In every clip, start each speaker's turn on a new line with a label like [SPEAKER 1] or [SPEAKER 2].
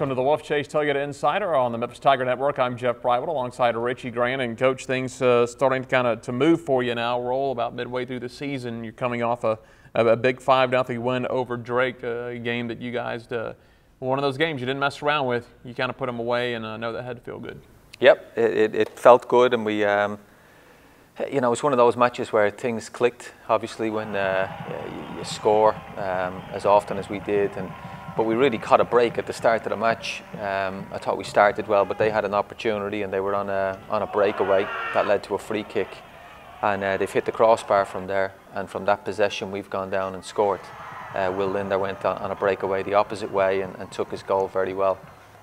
[SPEAKER 1] Welcome to the Wolfchase Toyota Insider on the Memphis Tiger Network. I'm Jeff Brightwell alongside Richie Grant. And Coach, things starting to move for you now. We're all about midway through the season. You're coming off a big 5-0 win over Drake, a game that you guys, one of those games you didn't mess around with. You kind of put them away, and I know that had to feel good. Yep,
[SPEAKER 2] it felt good, and we, you know, it's one of those matches where things clicked. Obviously, when you score as often as we did, but we really caught a break at the start of the match. I thought we started well, but they had an opportunity and they were on a breakaway that led to a free kick, and they've hit the crossbar from there. And from that possession, we've gone down and scored. Will Linder went on a breakaway the opposite way and took his goal very well.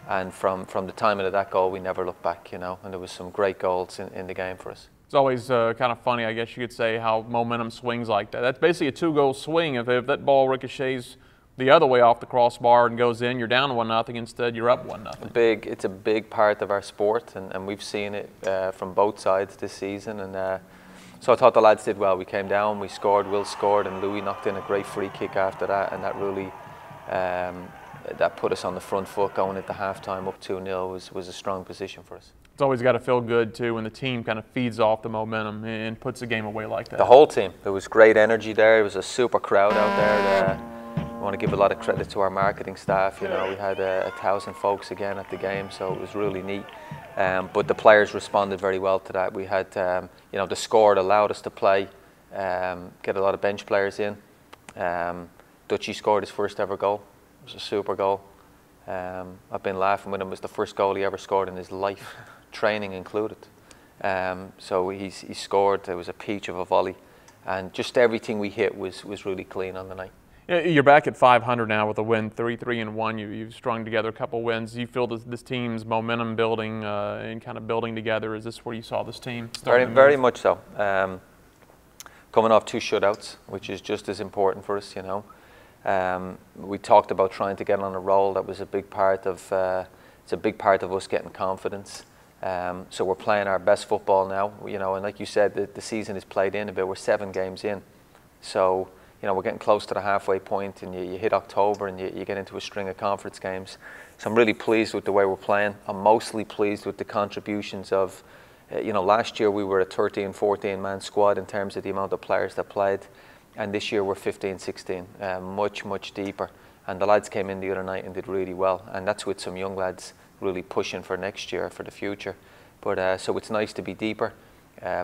[SPEAKER 2] And from the timing of that goal, we never looked back, you know. And there was some great goals in the game for us.
[SPEAKER 1] It's always kind of funny, I guess you could say, how momentum swings like that. That's basically a 2-goal swing. If that ball ricochets the other way off the crossbar and goes in, you're down 1-0. Instead, you're up 1-0.
[SPEAKER 2] It's a big part of our sport, and we've seen it from both sides this season. And so I thought the lads did well. We came down, we scored, Will scored, and Louis knocked in a great free kick after that, and that really that put us on the front foot going into halftime up 2-0 was a strong position for us.
[SPEAKER 1] It's always got to feel good too when the team kind of feeds off the momentum and puts the game away like that.
[SPEAKER 2] The whole team. There was great energy there. It was a super crowd out there. I want to give a lot of credit to our marketing staff. You know, we had 1,000 folks again at the game, so it was really neat. But the players responded very well to that. We had, you know, the score allowed us to play, get a lot of bench players in. Dutchie scored his first ever goal. It was a super goal. I've been laughing with him. It was the first goal he ever scored in his life, training included. So he scored. There was a peach of a volley, and just everything we hit was really clean on the night.
[SPEAKER 1] You're back at 500 now with a win, 3-3-1. You've strung together a couple wins. Do you feel this team's momentum building and kind of building together? Is this where you saw this team starting?
[SPEAKER 2] Very much so. Coming off 2 shutouts, which is just as important for us, you know. We talked about trying to get on a roll. That was a big part of. It's a big part of us getting confidence. So we're playing our best football now, you know. And like you said, the season is played in a bit. We're 7 games in, so. You know, we're getting close to the halfway point, and you hit October and you get into a string of conference games. So I'm really pleased with the way we're playing. I'm mostly pleased with the contributions of, you know, last year we were a 13, 14-man squad in terms of the amount of players that played. And this year we're 15, 16, much deeper. And the lads came in the other night and did really well. And that's with some young lads really pushing for next year, for the future. But so it's nice to be deeper.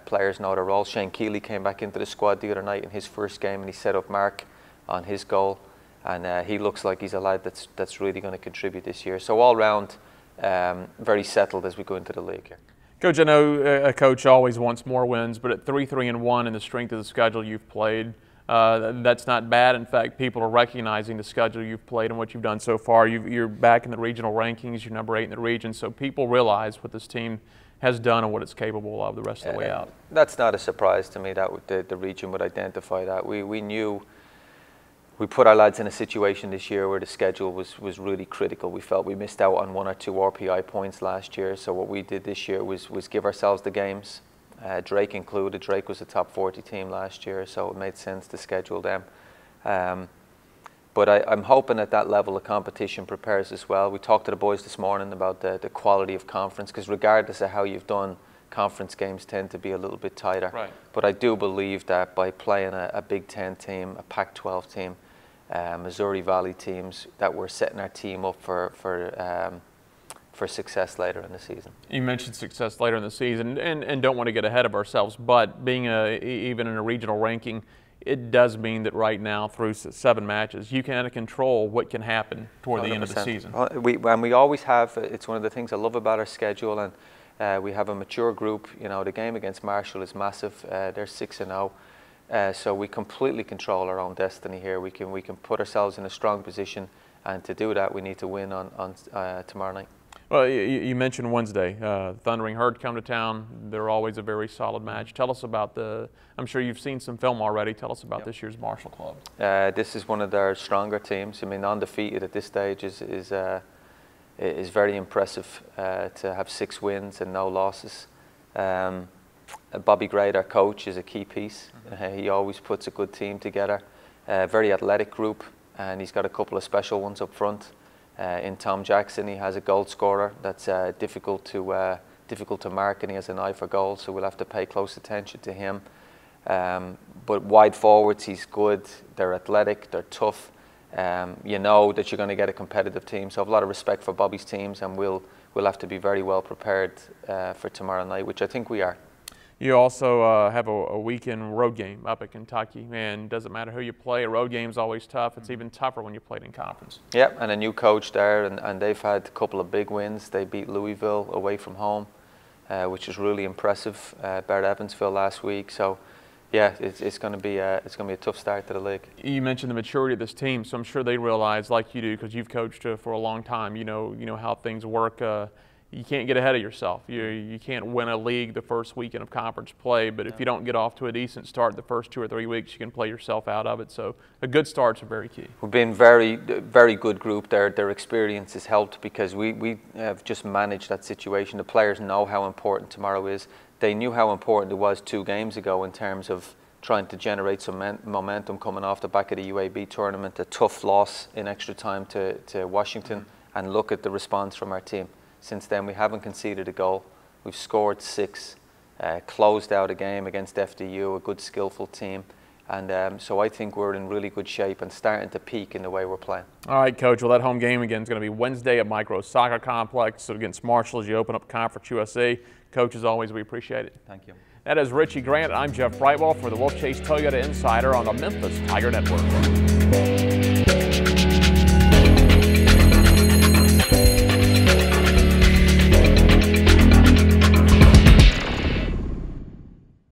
[SPEAKER 2] Players know their role. Shane Keeley came back into the squad the other night in his first game, and he set up Mark on his goal, and he looks like he's a lad that's really going to contribute this year. So all round, very settled as we go into the league here.
[SPEAKER 1] Coach, I know a coach always wants more wins, but at 3-3-1 and the strength of the schedule you've played, that's not bad. In fact, people are recognizing the schedule you've played and what you've done so far. You're back in the regional rankings. You're number 8 in the region, so people realize what this team has done and what it's capable of the rest of the way out.
[SPEAKER 2] That's not a surprise to me that the region would identify that. We knew we put our lads in a situation this year where the schedule was really critical. We felt we missed out on 1 or 2 RPI points last year, so what we did this year was give ourselves the games, Drake included. Drake was a top 40 team last year, so it made sense to schedule them. But I'm hoping that level of competition prepares us well. We talked to the boys this morning about the quality of conference, because regardless of how you've done, conference games tend to be a little bit tighter.
[SPEAKER 1] Right.
[SPEAKER 2] But I do believe that by playing a Big Ten team, a Pac-12 team, Missouri Valley teams, that we're setting our team up for success later in the season.
[SPEAKER 1] You mentioned success later in the season, and don't want to get ahead of ourselves, but being even in a regional ranking, it does mean that right now, through 7 matches, you can control what can happen toward 100%. The end of the season.
[SPEAKER 2] We always have. It's one of the things I love about our schedule, and we have a mature group. You know, the game against Marshall is massive. They're 6-0, so we completely control our own destiny here. We can put ourselves in a strong position, and to do that, we need to win on tomorrow night.
[SPEAKER 1] Well, you mentioned Wednesday. Thundering Herd come to town. They're always a very solid match. Tell us about I'm sure you've seen some film already. Tell us about this year's Marshall Club.
[SPEAKER 2] This is one of their stronger teams. I mean, undefeated at this stage is very impressive to have 6 wins and no losses. Bobby Gray, our coach, is a key piece. He always puts a good team together. Very athletic group, and he's got a couple of special ones up front. in Tom Jackson. He has a goal scorer that's difficult to mark, and he has an eye for goals, so we'll have to pay close attention to him. But wide forwards, he's good. They're athletic, they're tough. You know that you're going to get a competitive team, so I have a lot of respect for Bobby's teams, and we'll have to be very well prepared for tomorrow night, which I think we are.
[SPEAKER 1] You also have a weekend road game up at Kentucky. Man, doesn't matter who you play, a road game's always tough. It's even tougher when you played in conference.
[SPEAKER 2] Yeah, and a new coach there, and they've had a couple of big wins. They beat Louisville away from home, which is really impressive. Beat Evansville last week, so yeah, it's going to be a tough start to the league. You
[SPEAKER 1] mentioned the maturity of this team, so I'm sure they realize, like you do, because you've coached for a long time. You know how things work. You can't get ahead of yourself. You can't win a league the first weekend of conference play, but if you don't get off to a decent start the first 2 or 3 weeks, you can play yourself out of it. So a good start's very key.
[SPEAKER 2] We've been very good group there. Their experience has helped because we have just managed that situation. The players know how important tomorrow is. They knew how important it was 2 games ago in terms of trying to generate some momentum coming off the back of the UAB tournament, a tough loss in extra time to Washington, and look at the response from our team. Since then, we haven't conceded a goal. We've scored 6, closed out a game against FDU, a good, skillful team. And so I think we're in really good shape and starting to peak in the way we're playing.
[SPEAKER 1] All right, Coach. Well, that home game again is going to be Wednesday at Micro Soccer Complex against Marshall as you open up Conference USA. Coach, as always, we appreciate it.
[SPEAKER 2] Thank you.
[SPEAKER 1] That is Richie Grant. I'm Jeff Brightwell for the Wolfchase Toyota Insider on the Memphis Tiger Network.